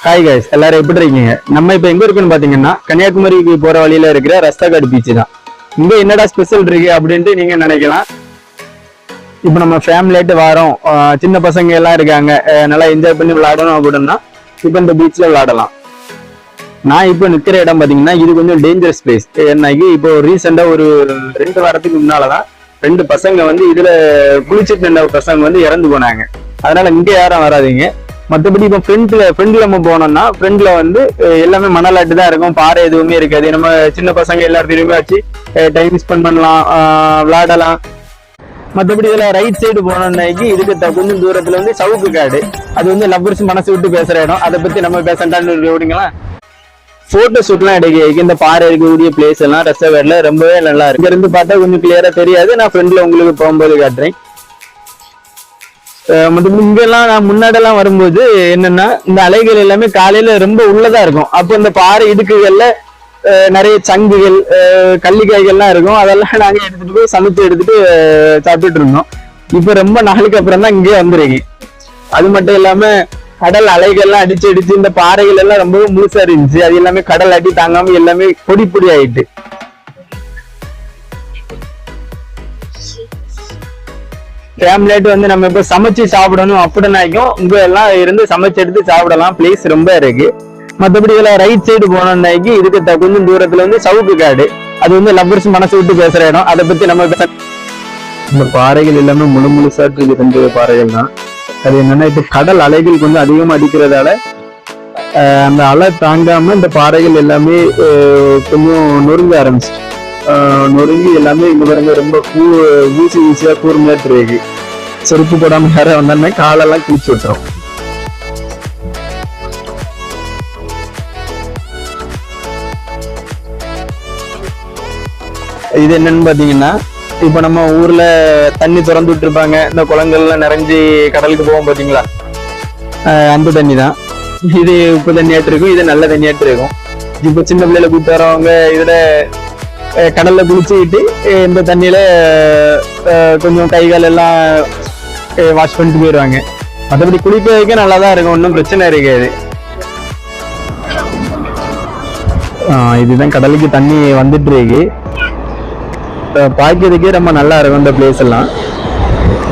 Hi guys, எல்லாரும் எப்படி இருக்கீங்க? நம்ம இப்ப எங்க இருக்குன்னு பாத்தீங்கன்னா கன்னியாகுமரிக்கு போற வழியில இருக்கிற ரஸ்தாகாடு பீச் தான். இங்க என்னடா ஸ்பெஷல் இருக்கு அப்படின்ட்டு நீங்க நினைக்கலாம். இப்ப நம்ம ஃபேமிலியாட்டு வாரோம், சின்ன பசங்க எல்லாம் இருக்காங்க, நல்லா என்ஜாய் பண்ணி விளையாடணும் அப்படின்னா இப்ப இந்த பீச்ல விளையாடலாம். நான் இப்ப நிக்கிற இடம் பாத்தீங்கன்னா இது கொஞ்சம் டேஞ்சரஸ் பிளேஸ். என்னைக்கு இப்போ ரீசெண்டா ஒரு 2 வாரத்துக்கு முன்னாலதான் 2 பசங்க வந்து இதுல குளிச்சுட்டு இருந்த பசங்க வந்து இறந்து போனாங்க. அதனால இங்க யாரும் வராதிங்க. மற்றபடி இப்போ ஃப்ரெண்ட்ல நம்ம போனோம்னா ஃப்ரெண்ட்ல வந்து எல்லாமே மணலாட்டு தான் இருக்கும், பாறை எதுவுமே இருக்காது. நம்ம சின்ன பசங்க எல்லாத்தையுமே வச்சு டைம் ஸ்பெண்ட் பண்ணலாம், விளையாடலாம். மற்றபடி இதுல ரைட் சைடு போனோம்னாக்கி இதுக்கு கொஞ்சம் தூரத்துல வந்து சவுக்கு காடு, அது வந்து லவ்வர்ஸ் மனசு விட்டு பேசுற இடம். அதை பத்தி நம்ம பேசண்டான்னு விடுங்களா. போட்டோ ஷூட்லாம் எடுக்க இந்த பாறை இருக்கக்கூடிய பிளேஸ் எல்லாம் ரெஸ்டாரண்ட்ல ரொம்பவே நல்லா இருக்கு. இங்க இருந்து பார்த்தா கொஞ்சம் கிளியரா தெரியாது, நான் ஃப்ரெண்ட்ல உங்களுக்கு போகும்போது காட்டுறேன். இங்கெல்லாம் நான் முன்னாடிலாம் வரும்போது என்னன்னா இந்த அலைகள் எல்லாமே காலையில ரொம்ப உள்ளதா இருக்கும். அப்போ இந்த பாறை இடுக்குகள்ல நிறைய சங்குகள், கள்ளிக்காய்கள்லாம் இருக்கும். அதெல்லாம் நாங்க எடுத்துட்டு போய் சமைச்சு எடுத்துட்டு சாப்பிட்டுட்டு இருந்தோம். இப்ப ரொம்ப நாளுக்கு அப்புறம் தான் இங்கே வந்துருக்கு. அது மட்டும் இல்லாம கடல் அலைகள்லாம் அடிச்சு அடிச்சு இந்த பாறைகள் எல்லாம் ரொம்பவே முழுசா இருந்துச்சு. அது எல்லாமே கடல் அடி தாங்காம எல்லாமே பொடி பொடி ஆயிட்டு. ஃபேமிலியாட்டு வந்து நம்ம இப்ப சமைச்சு சாப்பிடணும் அப்படின்னாக்கும் இங்க எல்லாம் இருந்து சமைச்சு எடுத்து சாப்பிடலாம். பிளேஸ் ரொம்ப இருக்கு. மற்றபடி இதுல ரைட் சைடு போனோம்னாக்கி இதுக்கு கொஞ்சம் தூரத்துல வந்து சவுக்கு காடு, அது வந்து லவ்வர்ஸ் மனசு விட்டு பேசுற இடம். அதை பத்தி நம்ம இந்த பாறைகள் எல்லாமே முழுசாட்டு 2 பாறைகள் தான். அது என்னன்னா இப்ப கடல் அலைகள் கொஞ்சம் அதிகமா அடிக்கிறதால அந்த அலை தாங்காம இந்த பாறைகள் எல்லாமே கொஞ்சம் நொறுங்க ஆரம்பிச்சு, நொறுங்கி எல்லாமே இங்க பாருங்க ரொம்ப ஊசியா கூர்மையாட்டு இருக்கு. செருப்பு போடாம யார வந்தோம்னா காலெல்லாம் கிழிச்சு விட்டுரும். இது என்னன்னு பாத்தீங்கன்னா இப்ப நம்ம ஊர்ல தண்ணி திறந்து விட்டு இருப்பாங்க, இந்த குளங்கள்லாம் நிறைஞ்சி கடலுக்கு போவோம் பாத்தீங்களா, அந்த தண்ணி தான் இது. உப்பு தண்ணியாட்டு இருக்கும், இது நல்ல தண்ணியாட்டு இருக்கும். இப்ப சின்ன பிள்ளைல கூப்பிட்டு வரவங்க இதுல கடல்ல குளிச்சுக்கிட்டு இந்த தண்ணியில கொஞ்சம் கைகால் எல்லாம் வாஷ் பண்ணிட்டு போயிடுவாங்க. மற்றபடி குளிப்பதற்கே நல்லா தான் இருக்கும், ஒன்றும் பிரச்சனை இருக்காது. இதுதான் கடலுக்கு தண்ணி வந்துட்டு இருக்கு. பார்க்கறதுக்கே ரொம்ப நல்லா இருக்கும் இந்த பிளேஸ் எல்லாம்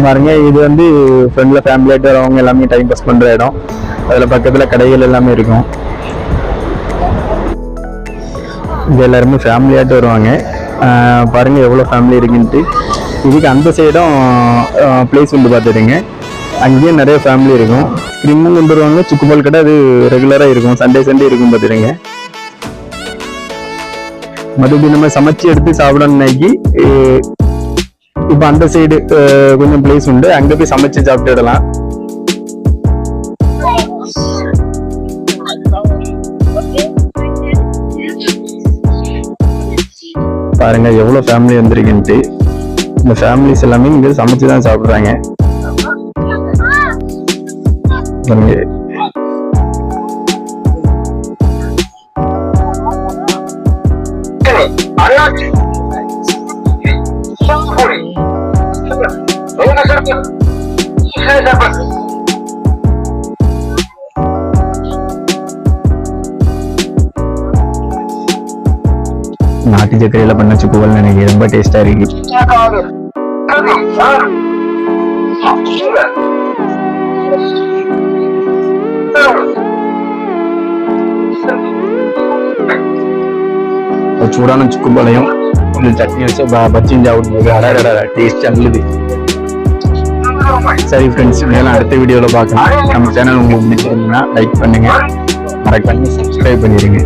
பாருங்க. இது வந்து ஃப்ரெண்ட்ல ஃபேமிலியாட்டு வரவங்க எல்லாமே டைம் பாஸ் பண்ற இடம். அதுல பக்கத்துல கடைகள் எல்லாமே இருக்கும். இங்க எல்லாருமே ஃபேமிலியாட்டு வருவாங்க. பாருங்க எவ்வளவு ஃபேமிலி இருக்குன்ட்டு. இதுக்கு அந்த சைடும் பிளேஸ் உண்டு பார்த்துடுங்க, அங்கேயும் நிறைய ஃபேமிலி இருக்கும். ஸ்கிரீமும் கொண்டு வருவாங்க, சுக்குபால் கடை அது ரெகுலரா இருக்கும், சண்டே இருக்கும் பார்த்துடுங்க. மறுபடியும் நம்ம சமைச்சு எடுத்து சாப்பிடணும்னாக்கி இப்ப அந்த சைடு கொஞ்சம் பிளேஸ் உண்டு, அங்க போய் சமைச்சு சாப்பிட்டுடலாம். பாருங்க எவ்வளவு ஃபேமிலி வந்திருக்குன்ட்டு. இந்த ஃபேமிலிஸ் எல்லாமே இங்க சமைச்சுதான் சாப்பிடுறாங்க. நாட்டு சக்கரையில பண்ண சுக்குவல் எனக்கு ரொம்ப டேஸ்டா இருக்கு. சூடான சுக்குபாலையும் கொஞ்சம் சட்னி வச்சு பச்சியும் சாப்பிடும்போது அடடா டேஸ்ட் நல்லது. சரி ஃப்ரெண்ட்ஸ், இதெல்லாம் அடுத்த வீடியோல பார்க்கலாம். நம்ம சேனல் உங்களுக்கு பிடிச்சிருந்தீங்கன்னா லைக் பண்ணுங்க, மறக்காம சப்ஸ்கிரைப் பண்ணிடுங்க.